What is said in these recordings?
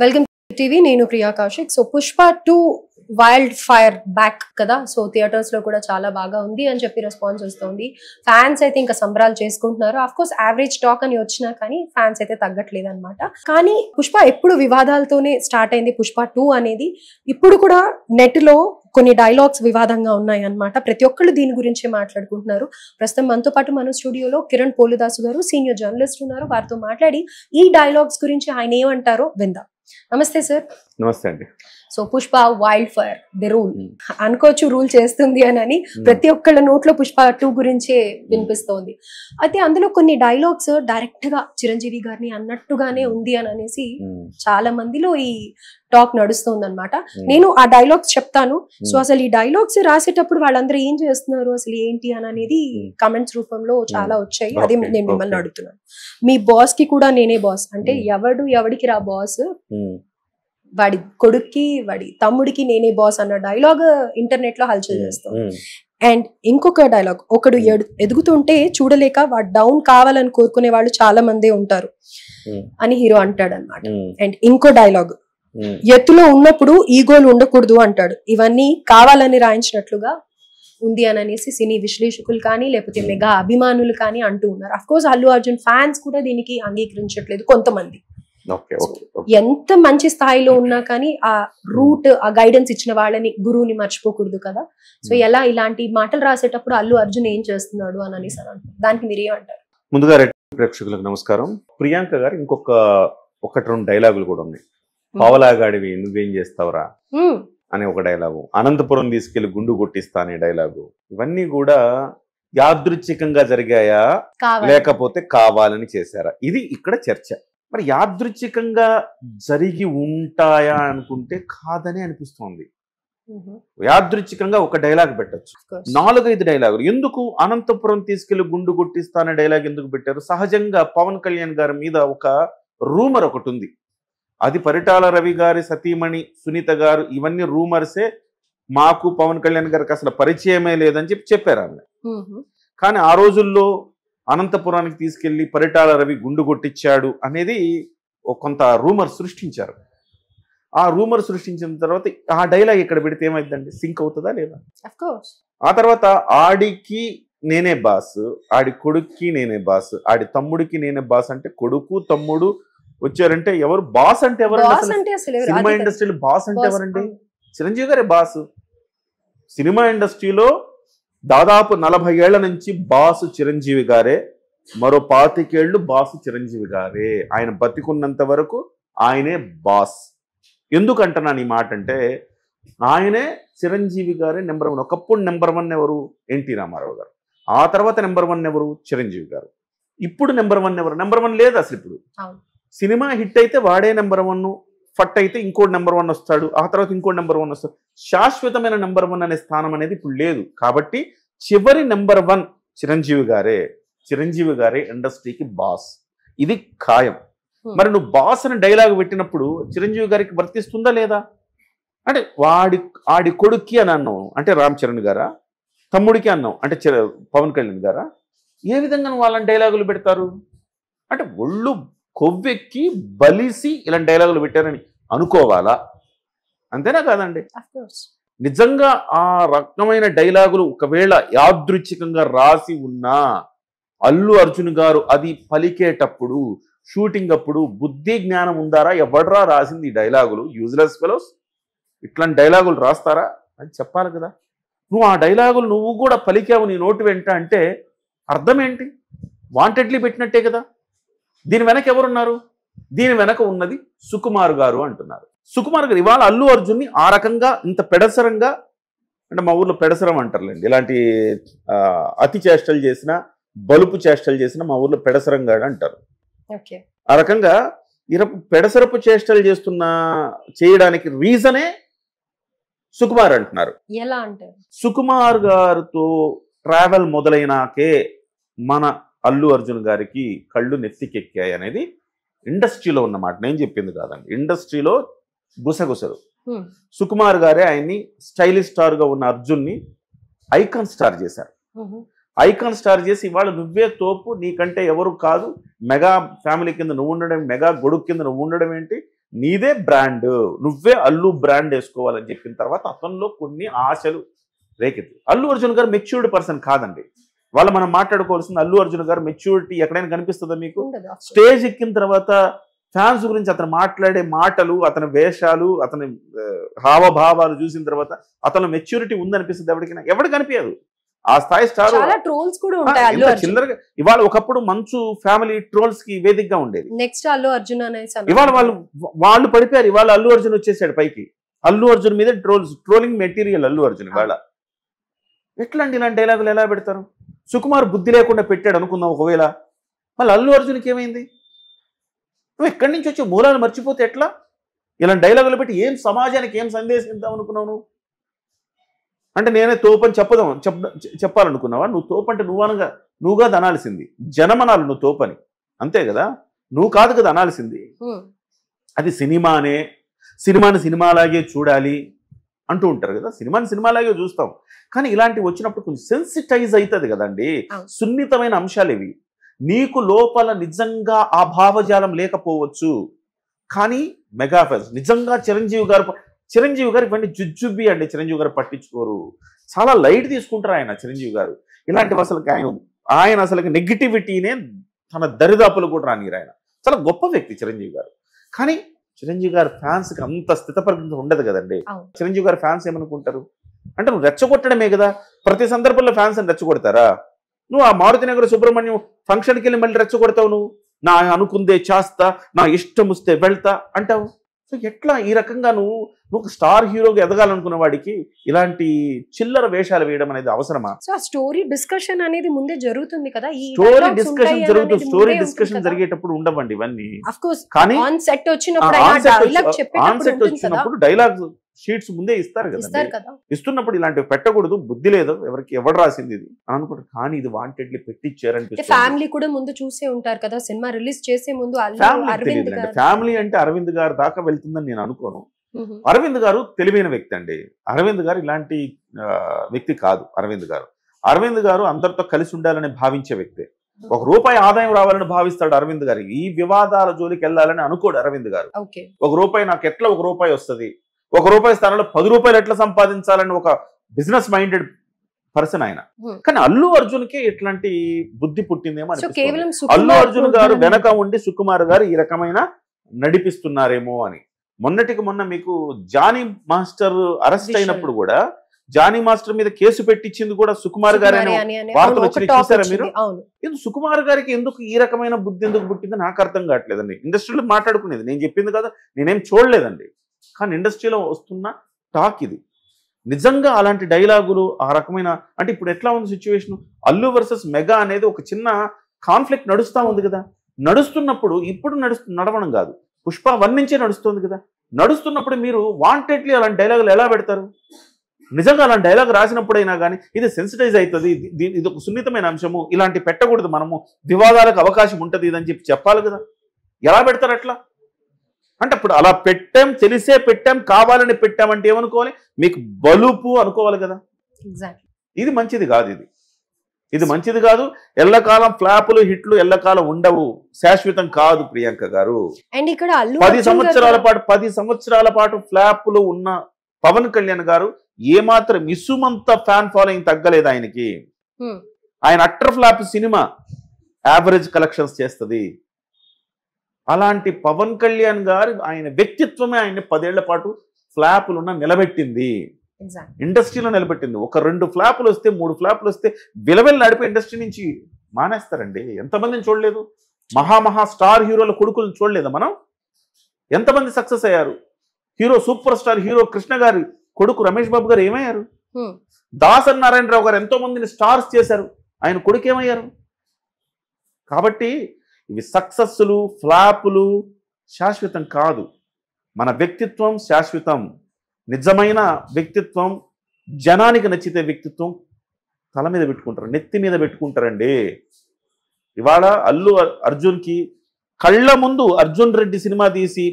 Welcome TV. నేను Priya Kaushik. So Pushpa 2 wildfire back కదా. So theatres లో కూడా చాలా బాగా ఉంది అని చెప్పి రెస్పాన్స్ వస్తుంది. ఫ్యాన్స్ అయితే ఇంకా సంబరాలు చేసుకుంటున్నారు. ఆఫ్ కోర్స్ యావరేజ్ టాక్ అని వచ్చినా కానీ ఫ్యాన్స్ అయితే తగ్గట్లేదు అనమాట. కానీ పుష్ప ఎప్పుడు వివాదాలతోనే స్టార్ట్ అయింది. పుష్ప 2 అనేది ఇప్పుడు కూడా నెట్ లో కొన్ని డైలాగ్స్ వివాదంగా ఉన్నాయి అన్నమాట. ప్రతి ఒక్కళ్ళు దీని గురించే మాట్లాడుకుంటున్నారు. ప్రస్తుతం మనతో పాటు మన స్టూడియోలో కిరణ్ పోలిదాసు గారు సీనియర్ జర్నలిస్ట్ ఉన్నారు. వారితో మాట్లాడి ఈ డైలాగ్స్ గురించి ఆయన ఏమంటారో విందాం. నమస్తే సార్. నమస్తే అండి. So Pushpa wild fire the rule అనుకోవచ్చు, రూల్ చేస్తుంది అని ప్రతి ఒక్కళ్ళ నోట్లో పుష్ప 2 గురించే వినిపిస్తోంది. అయితే అందులో కొన్ని డైలాగ్స్ డైరెక్ట్ గా చిరంజీవి గారిని అన్నట్టుగానే ఉంది అని అనేసి చాలా మందిలో ఈ టాక్ నడుస్తుంది అనమాట. నేను ఆ డైలాగ్స్ చెప్తాను. సో అసలు ఈ డైలాగ్స్ రాసేటప్పుడు వాళ్ళందరూ ఏం చేస్తున్నారు, అసలు ఏంటి అని అనేది కమెంట్స్ రూపంలో చాలా వచ్చాయి. అది నేను మిమ్మల్ని అడుగుతున్నాను. మీ బాస్ కి కూడా నేనే బాస్ అంటే ఎవడికి రా బాస్, వాడి కొడుక్కి వాడి తమ్ముడికి నేనే బాస్ అన్న డైలాగ్ ఇంటర్నెట్ లో హల్చల్ చేస్తాం. అండ్ ఇంకొక డైలాగ్, ఒకడు ఎదుగుతుంటే చూడలేక వాడు డౌన్ కావాలని కోరుకునే వాళ్ళు చాలా మందే ఉంటారు అని హీరో అంటాడు అనమాట. అండ్ ఇంకో డైలాగ్, ఎత్తులో ఉన్నప్పుడు ఈగోలు ఉండకూడదు అంటాడు. ఇవన్నీ కావాలని రాయించినట్లుగా ఉంది అని అనేసి సినీ విశ్లేషకులు కానీ లేకపోతే మెగా అభిమానులు కానీ అంటూ ఉన్నారు. Of course Allu Arjun fans కూడా దీనికి అంగీకరించట్లేదు కొంతమంది. ఎంత మంచి స్థాయిలో ఉన్నా కానీ ఆ రూట్, ఆ గైడెన్స్ ఇచ్చిన వాళ్ళని, గురువుని మర్చిపోకూడదు కదా. సో ఎలా ఇలాంటి మాటలు రాసేటప్పుడు అల్లు అర్జున్ ఏం చేస్తున్నాడు అని అనేసి అంటారు. దానికి మీరేమంటారు? ముందుగా ప్రేక్షకులకు నమస్కారం. ప్రియాంక గారు ఒకటి రెండు డైలాగులు కూడా ఉన్నాయి. పావలాగాడివి నువ్వేం చేస్తావురా అనే ఒక డైలాగు, అనంతపురం తీసుకెళ్లి గుండు కొట్టిస్తా అనే డైలాగు, ఇవన్నీ కూడా యాదృచ్ఛికంగా జరిగాయా లేకపోతే కావాలని చేశారా, ఇది ఇక్కడ చర్చ. మరి యాదృచ్ఛికంగా జరిగి ఉంటాయా అనుకుంటే కాదని అనిపిస్తోంది. యాదృచ్ఛికంగా ఒక డైలాగ్ పెట్టచ్చు, 4-5 డైలాగులు ఎందుకు? అనంతపురం తీసుకెళ్లి గుండు కొట్టిస్తా అనే డైలాగ్ ఎందుకు పెట్టారు? సహజంగా పవన్ కళ్యాణ్ గారి మీద ఒక రూమర్ ఒకటి ఉంది. అది పరిటాల రవి గారి సతీమణి సునీత గారు, ఇవన్నీ రూమర్సే. మాకు పవన్ కళ్యాణ్ గారికి అసలు పరిచయమే లేదని చెప్పారు ఆమె. కానీ ఆ రోజుల్లో అనంతపురానికి తీసుకెళ్లి పరిటాల రవి గుండు కొట్టించాడు అనేది కొంత రూమర్ సృష్టించారు. ఆ రూమర్ సృష్టించిన తర్వాత ఆ డైలాగ్ ఇక్కడ పెడితే ఏమైందండి, సింక్ అవుతుందా లేదా? ఆ తర్వాత ఆడికి నేనే బాస్, ఆడి కొడుక్కి నేనే బాస్, ఆడి తమ్ముడికి నేనే బాస్ అంటే కొడుకు తమ్ముడు వచ్చారంటే ఎవరు బాస్ అంటే ఎవరు? సినిమా ఇండస్ట్రీలో బాస్ అంటే ఎవరండి? చిరంజీవి గారే బాస్. సినిమా ఇండస్ట్రీలో దాదాపు 40 ఏళ్ల నుంచి బాసు చిరంజీవి గారే, మరో 25 ఏళ్ళు బాసు చిరంజీవి గారే. ఆయన బతికున్నంత వరకు ఆయనే బాస్. ఎందుకంటున్నాను ఈ మాట అంటే, ఆయనే చిరంజీవి గారే నెంబర్ 1. ఒకప్పుడు నెంబర్ 1 ఎవరు? ఎన్టీ రామారావు గారు. ఆ తర్వాత నెంబర్ 1 ఎవరు? చిరంజీవి గారు. ఇప్పుడు నెంబర్ 1 ఎవరు? నెంబర్ 1 లేదు అసలు. ఇప్పుడు సినిమా హిట్ అయితే వాడే నెంబర్ 1, ఫట్ అయితే ఇంకోటి నెంబర్ 1 వస్తాడు, ఆ తర్వాత ఇంకోటి నెంబర్ 1 వస్తాడు. శాశ్వతమైన నెంబర్ 1 అనే స్థానం అనేది ఇప్పుడు లేదు. కాబట్టి చివరి నెంబర్ 1 చిరంజీవి గారే. చిరంజీవి గారే ఇండస్ట్రీకి బాస్, ఇది ఖాయం. మరి నువ్వు బాస్ అని డైలాగ్ పెట్టినప్పుడు చిరంజీవి గారికి వర్తిస్తుందా లేదా? అంటే ఆడి కొడుక్కి అని అన్నావు అంటే రామ్ చరణ్ గారా, తమ్ముడికి అన్నావు అంటే పవన్ కళ్యాణ్ గారా? ఏ విధంగా వాళ్ళని డైలాగులు పెడతారు? అంటే ఒళ్ళు కొవ్వెక్కి బలిసి ఇలాంటి డైలాగులు పెట్టారని అనుకోవాలా? అంతేనా కాదండి? నిజంగా ఆ రకమైన డైలాగులు ఒకవేళ యాదృచ్ఛికంగా రాసి ఉన్నా అల్లు అర్జున్ గారు అది పలికేటప్పుడు, షూటింగ్ అప్పుడు బుద్ధి జ్ఞానం ఉందారా? ఎవడ్రా రాసింది ఈ డైలాగులు? యూజ్లెస్ ఫెలోస్ ఇట్లాంటి డైలాగులు రాస్తారా అని చెప్పాలి కదా. నువ్వు ఆ డైలాగులు నువ్వు కూడా పలికావు నీ నోటి వెంట అంటే అర్థం ఏంటి? వాంటెడ్లీ పెట్టినట్టే కదా. దీని వెనక ఎవరున్నారు? దీని వెనక ఉన్నది సుకుమార్ గారు అంటున్నారు. సుకుమార్ గారు ఇవాళ అల్లు అర్జున్ని ఆ రకంగా ఇంత పెడసరంగా, అంటే మా ఊర్లో పెడసరం అంటారులేండి, ఇలాంటి అతి చేష్టలు చేసిన, బలుపు చేష్టలు చేసిన మా ఊర్లో పెడసరంగా అంటారు. ఆ రకంగా పెడసరపు చేష్టలు చేయడానికి రీజనే సుకుమార్ అంటున్నారు. ఎలా అంటే సుకుమార్ గారితో ట్రావెల్ మొదలైనాకే మన అల్లు అర్జున్ గారికి కళ్ళు నెత్తికెక్కాయి అనేది ఇండస్ట్రీలో ఉన్నమాట, నేను చెప్పింది కాదండి. ఇండస్ట్రీలో గుసగుసలు. సుకుమార్ గారే ఆయన్ని స్టైలిష్ స్టార్ గా ఉన్న అర్జున్ని ఐకాన్ స్టార్ చేశారు. ఐకాన్ స్టార్ చేసి ఇవాళ నువ్వే తోపు, నీకంటే ఎవరు కాదు, మెగా ఫ్యామిలీ కింద నువ్వు ఉండడం, మెగా గొడుగు కింద నువ్వు ఉండడం ఏంటి, నీదే బ్రాండ్, నువ్వే అల్లు బ్రాండ్ వేసుకోవాలని చెప్పిన తర్వాత అతనిలో కొన్ని ఆశలు రేకెత్తి. అల్లు అర్జున్ గారు మెచ్యూర్డ్ పర్సన్ కాదండి. వాళ్ళు మనం మాట్లాడుకోవాల్సింది అల్లు అర్జున్ గారు మెచ్యూరిటీ ఎక్కడైనా కనిపిస్తుందా మీకు? స్టేజ్ ఎక్కిన తర్వాత ఫ్యాన్స్ గురించి అతను మాట్లాడే మాటలు, అతని వేషాలు, అతని హావభావాలు చూసిన తర్వాత అతను మెచ్యూరిటీ ఉందనిపిస్తుంది ఎవరికైనా? ఎవరికి కనిపించదు. ఆ స్థాయి స్టార్ ట్రోల్స్ కూడా ఉంటాయి. చిల్లరగా ఇవాళ ఒకప్పుడు మంచు ఫ్యామిలీ ట్రోల్స్ కి వేదికగా ఉండేది. నెక్స్ట్ అల్లు అర్జున్ అనేసి ఇవాళ వాళ్ళు పడిపోయారు. ఇవాళ అల్లు అర్జున్ వచ్చేసాడు పైకి. అల్లు అర్జున్ మీద ట్రోలింగ్ మెటీరియల్ అల్లు అర్జున్. ఇవాళ ఎట్లా అండి ఇలాంటి డైలాగులు ఎలా పెడతారు? సుకుమార్ బుద్ధి లేకుండా పెట్టాడు అనుకుందాం ఒకవేళ, మళ్ళీ అల్లు అర్జున్కి ఏమైంది? నువ్వు ఎక్కడి నుంచి వచ్చి మూలాలు మర్చిపోతే ఎట్లా? ఇలాంటి డైలాగులు పెట్టి ఏం సమాజానికి ఏం సందేశం ఇద్దాం అనుకున్నావు నువ్వు? అంటే నేనే తోపని చెప్పాలనుకున్నావా? నువ్వు తోపంటే నువ్వుగా అనాల్సింది. జనమనాలు నువ్వు తోపని, అంతే కదా? నువ్వు కాదు కదా అనాల్సింది. అది సినిమాని సినిమాలాగే చూడాలి అంటూ ఉంటారు కదా. సినిమాని సినిమాలాగే చూస్తాం, కానీ ఇలాంటివి వచ్చినప్పుడు కొంచెం సెన్సిటైజ్ అవుతుంది కదండి. సున్నితమైన అంశాలు ఇవి. నీకు లోపల నిజంగా ఆ భావజాలం లేకపోవచ్చు, కానీ మెగాఫెస్ నిజంగా చిరంజీవి గారు ఇవన్నీ జుజ్జుబ్బి అండి. చిరంజీవి గారు పట్టించుకోరు, చాలా లైట్ తీసుకుంటారు ఆయన. చిరంజీవి గారు ఇలాంటివి అసలు ఆయన అసలు నెగిటివిటీనే తన దరిదాపులు కూడా రానిరు. ఆయన చాలా గొప్ప వ్యక్తి చిరంజీవి గారు. కానీ చిరంజీవి గారి ఫ్యాన్స్ కి అంత స్థితపరిస్థితి ఉండదు కదండి. చిరంజీవి గారి ఫ్యాన్స్ ఏమనుకుంటారు అంటే, నువ్వు రెచ్చగొట్టడమే కదా. ప్రతి సందర్భంలో ఫ్యాన్స్ అని రెచ్చగొడతారా? నువ్వు ఆ మారుతినగర్ సుబ్రహ్మణ్యం ఫంక్షన్కి వెళ్ళి మళ్ళీ రెచ్చగొడతావు. నా అనుకుందే చేస్తా, నా ఇష్టం వస్తే వెళ్తా అంటావు. సో ఎట్లా ఈ రకంగా నువ్వు స్టార్ హీరోగా ఎదగాలనుకున్న వాడికి ఇలాంటి చిల్లర వేషాలు వేయడం అనేది అవసరమా? సో స్టోరీ డిస్కషన్ అనేది ముందే జరుగుతుంది కదా. స్టోరీ డిస్కషన్ జరిగేటప్పుడు ఉండవండి ఇవన్నీ. కానీ ఆన్ సెట్ వచ్చినప్పుడు డైలాగ్ షీట్స్ ముందే ఇస్తారు కదా. ఇస్తున్నప్పుడు ఇలాంటివి పెట్టకూడదు. బుద్ధి లేదు ఎవరు రాసింది ఇది అని అనుకుంటారు. కానీ ఇది వాంటెడ్లీ పెట్టించారని ఫ్యామిలీ కూడా ముందు చూసే ఉంటారు కదా. సినిమా రిలీజ్ చేసే ముందు ఫ్యామిలీ అంటే అరవింద్ గారు దాకా వెళ్తుందని నేను అనుకోను. అరవింద్ గారు తెలివైన వ్యక్తి అండి. అరవింద్ గారు ఇలాంటి వ్యక్తి కాదు. అరవింద్ గారు అందరితో కలిసి ఉండాలని భావించే వ్యక్తి. ₹1 ఆదాయం రావాలని భావిస్తాడు అరవింద్ గారు. ఈ వివాదాల జోలికి వెళ్ళాలని అనుకోడు అరవింద్ గారు. ₹1 నాకు ఎట్లా ₹1 వస్తుంది, ₹1 స్థానంలో ₹10 ఎట్లా సంపాదించాలని ఒక బిజినెస్ మైండెడ్ పర్సన్ ఆయన. కానీ అల్లు అర్జున్ కి ఎట్లాంటి బుద్ధి పుట్టిందేమో అనిపిస్తుంది. అల్లు అర్జున్ గారు వెనక ఉండి సుకుమార్ గారు ఈ రకమైన నడిపిస్తున్నారేమో అని. మొన్నటికి మొన్న మీకు జానీ మాస్టర్ అరెస్ట్ అయినప్పుడు కూడా జానీ మాస్టర్ మీద కేసు పెట్టించింది కూడా సుకుమార్ గారు అనే వార్తలు వచ్చి చూసారా మీరు? ఇది సుకుమార్ గారికి ఎందుకు ఈ రకమైన బుద్ధి ఎందుకు పుట్టిందో నాకు అర్థం కావట్లేదండి. ఇండస్ట్రీలో మాట్లాడుకునేది నేను చెప్పింది కదా, నేనేం చూడలేదండి. కానీ ఇండస్ట్రీలో వస్తున్న టాక్ ఇది. నిజంగా అలాంటి డైలాగులు ఆ రకమైన అంటే ఇప్పుడు ఎట్లా ఉంది సిచ్యువేషన్? అల్లు వర్సెస్ మెగా అనేది ఒక చిన్న కాన్ఫ్లిక్ట్ నడుస్తూ ఉంది కదా. నడుస్తున్నప్పుడు ఇప్పుడు నడవడం కాదు, పుష్ప 1 నుంచే నడుస్తుంది కదా. నడుస్తున్నప్పుడు మీరు వాంటెడ్లీ అలాంటి డైలాగులు ఎలా పెడతారు? నిజంగా అలాంటి డైలాగ్ రాసినప్పుడైనా కానీ ఇది సెన్సిటైజ్ అవుతుంది, ఇది ఒక సున్నితమైన అంశము, ఇలాంటి పెట్టకూడదు, మనము వివాదాలకు అవకాశం ఉంటుంది ఇదని చెప్పాలి కదా. ఎలా పెడతారు అట్లా? అంటే అప్పుడు అలా పెట్టాం, తెలిసే పెట్టాం, కావాలని పెట్టామంటే ఏమనుకోవాలి? మీకు బలుపు అనుకోవాలి కదా. ఇది మంచిది కాదు. ఇది మంచిది కాదు. ఎల్లకాలం ఫ్లాపులు హిట్లు ఎల్లకాలం ఉండవు, శాశ్వతం కాదు ప్రియాంక గారు. అండ్ ఇక్కడ 10 సంవత్సరాల పాటు ఫ్లాపులు ఉన్న పవన్ కళ్యాణ్ గారు ఏమాత్రం ఇసుమంత ఫ్యాన్ ఫాలోయింగ్ తగ్గలేదు ఆయనకి. ఆయన utter flop cinema average collections చేస్తుంది. అలాంటి పవన్ కళ్యాణ్ గారు ఆయన వ్యక్తిత్వమే ఆయన 10 ఏళ్ల పాటు ఫ్లాపులున్న నిలబెట్టింది, ఇండస్ట్రీలో నిలబెట్టింది. 1-2 ఫ్లాపులు వస్తే 3 ఫ్లాపులు వస్తే విలవెల్లి నడిపే ఇండస్ట్రీ నుంచి మానేస్తారండి. ఎంతమందిని చూడలేదు? మహా స్టార్ హీరోల కొడుకులను చూడలేదా మనం? ఎంతమంది సక్సెస్ అయ్యారు? సూపర్ స్టార్ హీరో కృష్ణ గారి కొడుకు రమేష్ బాబు గారు ఏమయ్యారు? దాసరి నారాయణరావు గారు ఎంతో మందిని స్టార్స్ చేశారు, ఆయన కొడుకు ఏమయ్యారు? కాబట్టి ఇవి సక్సెస్లు ఫ్లాపులు శాశ్వతం కాదు. మన వ్యక్తిత్వం శాశ్వతం. నిజమైన వ్యక్తిత్వం, జనానికి నచ్చితే వ్యక్తిత్వం తల మీద పెట్టుకుంటారు, నెత్తి మీద పెట్టుకుంటారండి. ఇవాళ అల్లు అర్జున్కి కళ్ళ ముందు అర్జున్ రెడ్డి సినిమా తీసి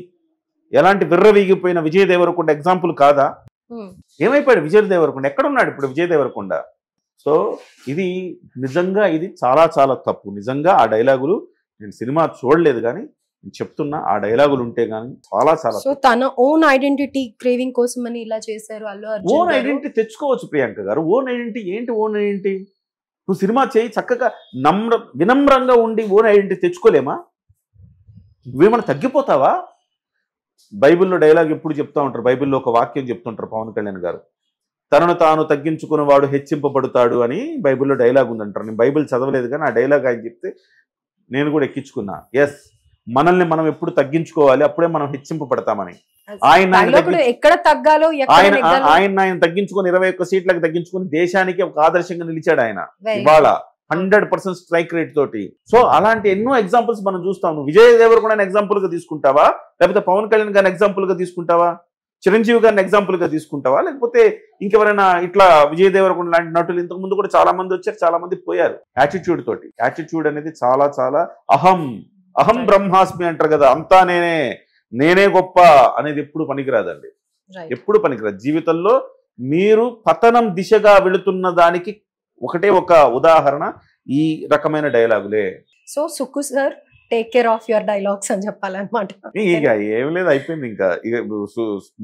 ఎలాంటి విర్రవీగిపోయిన విజయ్ దేవరకొండ ఎగ్జాంపుల్ కాదా? ఏమైపోయాడు విజయ్ దేవరకొండ? ఎక్కడున్నాడు ఇప్పుడు విజయ్ దేవరకొండ? సో ఇది నిజంగా ఇది చాలా చాలా తప్పు. నిజంగా ఆ డైలాగులు నేను సినిమా చూడలేదు, కానీ చెప్తున్నా ఆ డైలాగులు ఉంటే గానీ చాలా చాలా సో తన ఓన్ ఐడెంటిటీ క్రేవింగ్ కోసం అని ఇలా చేశారు అల్లు అర్జున్ ఓన్ గారు. ఐడెంటిటీ తెచ్చుకోవచ్చు ప్రియాంక గారు. ఓన్ ఐడెంటిటీ ఏంటి? ఓన్ ఐడెంటిటీ నువ్వు సినిమా చేయి, చక్కగా వినమ్రంగా ఉండి ఓన్ ఐడెంటిటీ తెచ్చుకోలేమా? నువ్వేమన్నా తగ్గిపోతావా? బైబిల్లో డైలాగ్ ఎప్పుడు చెప్తా ఉంటారు, బైబిల్లో ఒక వాక్యం చెప్తుంటారు పవన్ కళ్యాణ్ గారు, తనను తాను తగ్గించుకున్న వాడు హెచ్చింపబడతాడు అని బైబిల్లో డైలాగ్ ఉందంటారు. నేను బైబిల్ చదవలేదు కానీ ఆ డైలాగ్ ఆయన చెప్తే నేను కూడా ఎక్కించుకున్నా. ఎస్, మనల్ని మనం ఎప్పుడు తగ్గించుకోవాలి, అప్పుడే మనం హెచ్చింపబడతామని. ఎక్కడ తగ్గాలో ఆయన తగ్గించుకొని 21 సీట్లకు తగ్గించుకొని దేశానికి ఒక ఆదర్శంగా నిలిచాడు ఆయన. ఇవాళ 100% స్ట్రైక్ రేట్ తోటి. సో అలాంటి ఎన్నో ఎగ్జాంపుల్స్ మనం చూస్తాం. విజయ్ దేవరకొండ ఎగ్జాంపుల్ గా తీసుకుంటావా, లేకపోతే పవన్ కళ్యాణ్ గారిని ఎగ్జాంపుల్ గా తీసుకుంటావా, చిరంజీవి గారిని ఎగ్జాంపుల్ గా తీసుకుంటావా, లేకపోతే ఇంకెవరైనా ఇట్లా విజయ్ దేవరకొండ లాంటి నటులు ఇంతకు ముందు కూడా చాలా మంది వచ్చారు, చాలా మంది పోయారు యాటిట్యూడ్ తోటి. యాటిట్యూడ్ అనేది చాలా చాలా అహం బ్రహ్మాస్మి అంటారు కదా, అంతా నేనే గొప్ప అనేది ఎప్పుడు పనికిరాదండి, ఎప్పుడు పనికిరాదు. జీవితంలో మీరు పతనం దిశగా వెళుతున్న దానికి ఒకటే ఒక ఉదాహరణ ఈ రకమైన డైలాగులే. So Sukku sir take care of your dialogues అని చెప్పాలన్నమాట. ఇక ఏం లేదు, అయిపోయింది. ఇంకా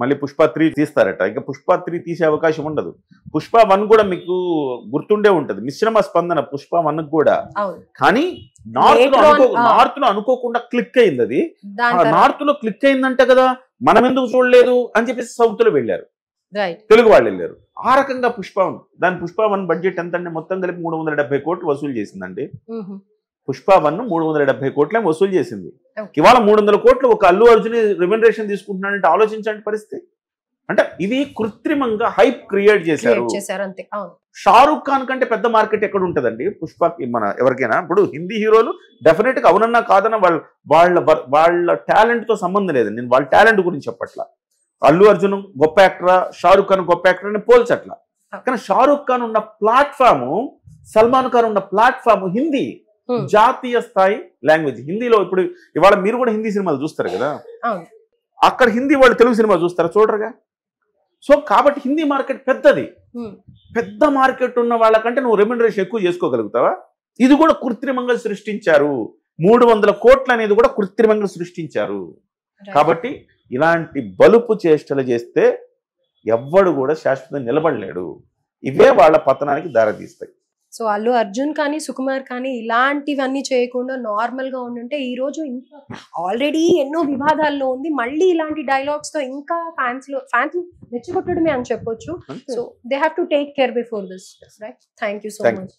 మళ్ళీ పుష్ప 3 తీస్తారట. ఇంకా పుష్ప 3 తీసే అవకాశం ఉండదు. పుష్ప 1 కూడా మీకు గుర్తుండే ఉంటది, మిశ్రమ స్పందన పుష్ప 1 కూడా. కానీ నార్త్ లో అనుకోకుండా క్లిక్ అయింది. అది నార్త్ లో క్లిక్ అయిందంటే కదా, మనం ఎందుకు చూడలేదు అని చెప్పేసి సౌత్ లో వెళ్ళారు, తెలుగు వాళ్ళు వెళ్ళారు. ఆ రకంగా పుష్ప 1, దాని పుష్ప 1 బడ్జెట్ ఎంత అంటే మొత్తం కలిపి 370 కోట్లు వసూలు చేసిందండి. పుష్ప 1 370 కోట్లే వసూలు చేసింది. ఇవాళ 300 కోట్లు ఒక అల్లు అర్జున్ రెమ్యునరేషన్ తీసుకుంటున్నాడంటే ఆలోచించండి పరిస్థితి. అంటే ఇది కృత్రిమంగా హైప్ క్రియేట్ చేశారు. షారూక్ ఖాన్ కంటే పెద్ద మార్కెట్ ఎక్కడ ఉంటదండి పుష్పకి? మన ఎవరికైనా ఇప్పుడు హిందీ హీరోలు డెఫినెట్ గా అవునన్నా కాదన్నా వాళ్ళ టాలెంట్ తో సంబంధం లేదు. నేను వాళ్ళ టాలెంట్ గురించి చెప్పట్లా. అల్లు అర్జున్ గొప్ప యాక్టరా, షారూక్ ఖాన్ గొప్ప యాక్టర్ అని పోల్చట్లా. కానీ షారూక్ ఖాన్ ఉన్న ప్లాట్ఫామ్, సల్మాన్ ఖాన్ ఉన్న ప్లాట్ఫామ్ హిందీ, జాతీయ స్థాయి లాంగ్వేజ్. హిందీలో ఇప్పుడు ఇవాళ మీరు కూడా హిందీ సినిమాలు చూస్తారు కదా, అక్కడ హిందీ వాళ్ళు తెలుగు సినిమా చూస్తారా? చూడరుగా. సో కాబట్టి హిందీ మార్కెట్ పెద్దది. పెద్ద మార్కెట్ ఉన్న వాళ్ళకంటే నువ్వు రెమ్యునరేషన్ ఎక్కువ చేసుకోగలుగుతావా? ఇది కూడా కృత్రిమంగా సృష్టించారు. 300 కోట్లు అనేది కూడా కృత్రిమంగా సృష్టించారు. కాబట్టి ఇలాంటి బలుపు చేష్టలు చేస్తే ఎవ్వడు కూడా శాశ్వతంగా నిలబడలేడు. ఇవే వాళ్ళ పతనానికి దారితీస్తాయి. సో అల్లు అర్జున్ కానీ సుకుమార్ కానీ ఇలాంటివన్నీ చేయకుండా నార్మల్ గా ఉండుంటే ఈ రోజు ఇంకా ఆల్రెడీ ఎన్నో వివాదాల్లో ఉంది, మళ్ళీ ఇలాంటి డైలాగ్స్ తో ఇంకా ఫ్యాన్స్ మెచ్చుకొట్టడమే అని చెప్పొచ్చు. So they have to take care before this, right? Thank you so much.